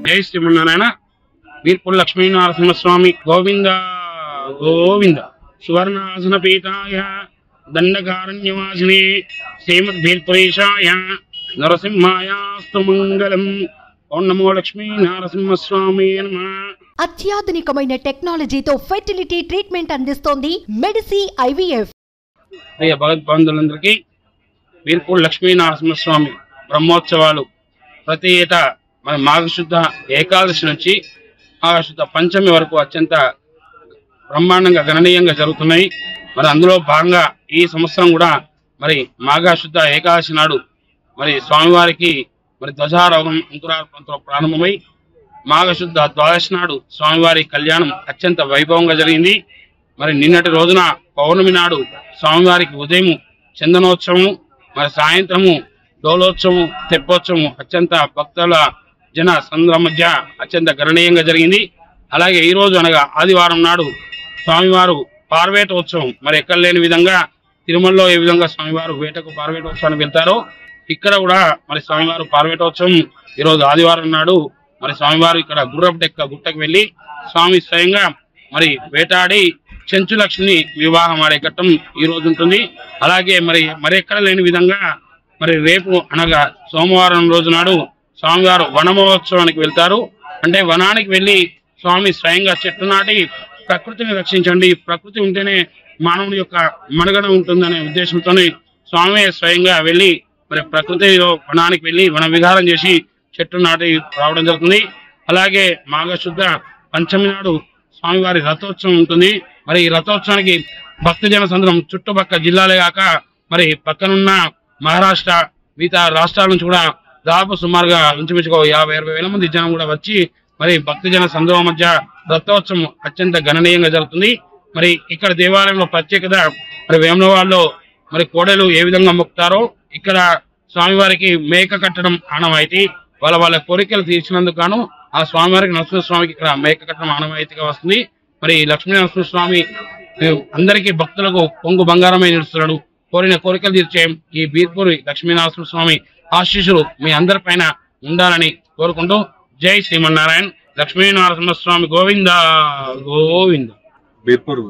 జై శ్రీమన్నారాయణ. వీర్పూర్ లక్ష్మీనరసింహస్వామి గోవింద గోవింద. సువర్ణాసన పీఠాయ దండకారణ్యవాసినే శ్రీమద్వీర్పురేశాయ నరసింహాయాస్తు మంగళం. ఓం నమో లక్ష్మీ నరసింహస్వామి నమః. అత్యాధునికమైన టెక్నాలజీతో ఫెర్టిలిటీ ట్రీట్మెంట్ అందిస్తోంది మెడిసి ఐవీఎఫ్. ప్రియ భగవద్బంధులందరికీ వీర్పూర్ లక్ష్మీ నరసింహస్వామి బ్రహ్మోత్సవాలు ప్రతి ఏటా మన మాఘశుద్ధ ఏకాదశి నుంచి మాఘశుద్ధ పంచమి వరకు అత్యంత బ్రహ్మాండంగా గణనీయంగా జరుగుతున్నాయి. మరి అందులో భాగంగా ఈ సంవత్సరం కూడా మరి మాఘశుద్ధ ఏకాదశి నాడు మరి స్వామివారికి మరి ధ్వజారోహణం అంకురార్పణతో ప్రారంభమై మాఘశుద్ధ ద్వాదశి నాడు స్వామివారి కళ్యాణం అత్యంత వైభవంగా జరిగింది. మరి నిన్నటి రోజున పౌర్ణమి నాడు స్వామివారికి ఉదయం చందనోత్సవము, మరి సాయంత్రము డోలోత్సవం, తెప్పోత్సవం అత్యంత భక్తుల జన సంద్ర మధ్య అత్యంత గణనీయంగా జరిగింది. అలాగే ఈ రోజు అనగా ఆదివారం నాడు స్వామివారు పార్వేటోత్సవం, మరి ఎక్కడ లేని విధంగా తిరుమలలో ఏ విధంగా స్వామివారు వేటకు పార్వేటోత్సవానికి వెళ్తారో ఇక్కడ కూడా మరి స్వామివారు పార్వేటోత్సవం ఈరోజు ఆదివారం నాడు మరి స్వామివారు ఇక్కడ గుర్రపు డెక్క గుట్టకు వెళ్ళి స్వామి స్వయంగా మరి వేటాడి చెంచులక్ష్మిని వివాహం ఆడే ఘట్టం ఈ రోజు ఉంటుంది. అలాగే మరి ఎక్కడ లేని విధంగా మరి రేపు అనగా సోమవారం రోజు నాడు స్వామివారు వన మహోత్సవానికి వెళ్తారు. అంటే వనానికి వెళ్ళి స్వామి స్వయంగా చెట్టు నాటి ప్రకృతిని రక్షించండి, ప్రకృతి ఉంటేనే మానవుడి యొక్క మనుగడ ఉంటుందనే ఉద్దేశంతోనే స్వామి స్వయంగా వెళ్ళి మరి ప్రకృతిలో వనానికి వెళ్ళి వన విహారం చేసి చెట్టు నాటి రావడం జరుగుతుంది. అలాగే మాఘశుద్ధ పంచమి నాడు స్వామివారి రథోత్సవం ఉంటుంది. మరి ఈ రథోత్సవానికి భక్తజన సంద్రం చుట్టుపక్కల జిల్లాలే కాక మరి పక్కనున్న మహారాష్ట్ర మిగతా రాష్ట్రాల నుంచి కూడా దాదాపు సుమారుగా ఇంచుమించుగా 50-60 వేల మంది జనం కూడా వచ్చి మరి భక్తజన సంద్రం మధ్య రథోత్సవం అత్యంత గణనీయంగా జరుగుతుంది. మరి ఇక్కడ దేవాలయంలో ప్రత్యేకత మరి వేములవాడలో మరి కోడలు ఏ విధంగా మొక్కుతారో ఇక్కడ స్వామివారికి మేక కట్టడం ఆనవాయితీ. వాళ్ళ కోరికలు తీర్చినందుకు గాను ఆ స్వామివారికి నరసింహస్వామికి ఇక్కడ మేక కట్టడం ఆనవాయితీగా వస్తుంది. మరి లక్ష్మీ నరసింహస్వామి అందరికీ భక్తులకు పొంగు బంగారమై నిలుస్తున్నాడు. కోరిన కోరికలు తీర్చే ఈ వీర్పూర్ లక్ష్మీ నరసింహస్వామి ఆశీస్సులు మీ అందరి పైన ఉండాలని కోరుకుంటూ జై శ్రీమన్నారాయణ. లక్ష్మీ నరసింహస్వామి గోవింద గోవింద. వీర్పూర్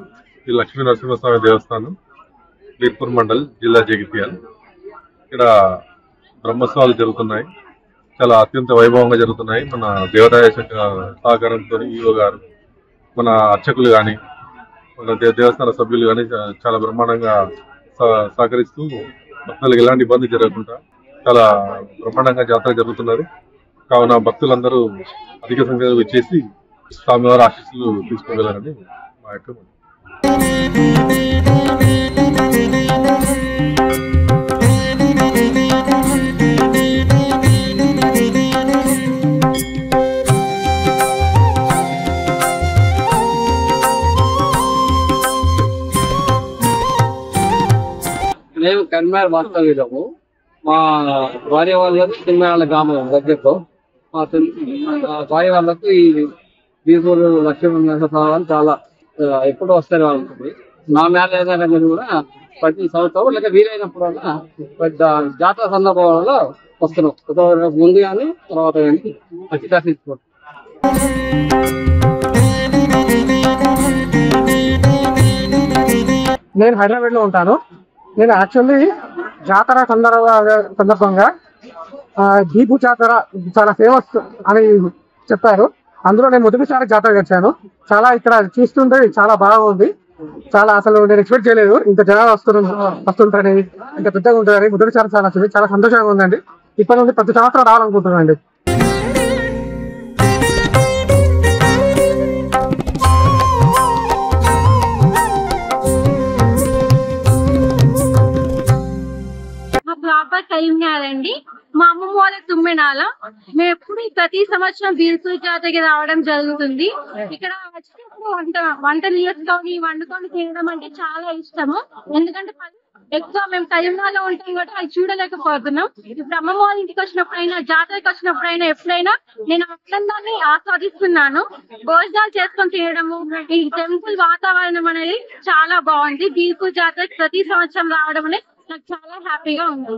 లక్ష్మీ నరసింహస్వామి దేవస్థానం, వీర్పూర్ మండల్, జిల్లా జగిత్యాల. ఇక్కడ బ్రహ్మోత్సవాలు జరుగుతున్నాయి, చాలా అత్యంత వైభవంగా జరుగుతున్నాయి. మన దేవాదాయ శాఖ సహకారంతో ఈవో గారు, మన అర్చకులు కానీ, మన దేవస్థాన సభ్యులు కానీ చాలా బ్రహ్మాండంగా సహకరిస్తూ భక్తులకు ఎలాంటి ఇబ్బంది జరగకుండా చాలా బ్రహ్మాండంగా జాతర జరుగుతున్నారు. కావున భక్తులందరూ అధిక సంఖ్యలో వచ్చేసి స్వామివారి ఆశీస్సులు తీసుకోగలరని మా యొక్క మేము కన్మేర వాస్తవ్యులము. మా భార్య వాళ్ళకు తిరుమల గ్రామం దగ్గరలో మా భార్య వాళ్ళకు ఈ వీర్పూర్ లక్ష్మీ నరసింహస్వామి చాలా ఎప్పుడు వస్తారు ఉంటుంది. నా మ్యారేజ్ అయినా కూడా ప్రతి సంవత్సరం లేక వీలైనప్పుడు పెద్ద జాతర సందర్భంలో వస్తున్నాం. ముందు కానీ తర్వాత కానీ వచ్చి దర్శించుకోండి. నేను హైదరాబాద్ లో ఉంటాను. నేను యాక్చువల్లీ జాతర సందర్భంగా దీపు జాతర చాలా ఫేమస్ అని చెప్పారు. అందులో నేను మొదటిసారి జాతరకి వచ్చాను. చాలా ఇక్కడ చూస్తుంటే చాలా బాగుంది. చాలా అసలు నేను ఎక్స్పెక్ట్ చేయలేదు ఇంత జనాలు వస్తుంటారని, ఇంత పెద్దగా ఉంటుందని. మొదటిసారి చాలా సంతోషంగా ఉందండి. ఇప్పటి నుండి ప్రతి సంవత్సరం రావాలనుకుంటున్నాను అండి. కరీంనగర్. మా అమ్మమ్మ వాళ్ళ తుమ్మెనాల. మేము ఎప్పుడు ప్రతి సంవత్సరం వీర్పూర్ జాతరకి రావడం జరుగుతుంది. ఇక్కడ వచ్చినప్పుడు వంటలు చేసుకొని వండుకొని తినడం అంటే చాలా ఇష్టము. ఎందుకంటే ఎక్కువ మేము కరీంనగర్లో ఉంటాం కాబట్టి అది చూడలేకపోతున్నాం. ఇప్పుడు అమ్మమ్మ వాళ్ళ ఇంటికి వచ్చినప్పుడైనా, జాతరకి వచ్చినప్పుడైనా, ఎప్పుడైనా నేను ఆనందాన్ని ఆస్వాదిస్తున్నాను. భోజనాలు చేసుకొని తినడము, ఈ టెంపుల్ వాతావరణం అనేది చాలా బాగుంది. వీర్పూర్ జాతరకి ప్రతి సంవత్సరం రావడం అనేది నాకు చాలా హ్యాపీగా ఉంది.